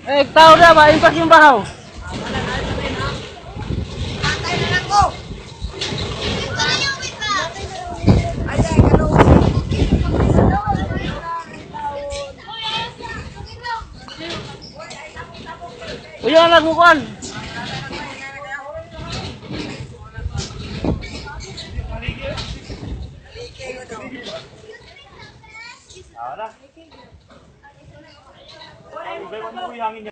Eh, tao na ba? Impak yung bahaw. Patay na lang ko. Uy, yung anak mo kuhan. Ay, mo kuya hangin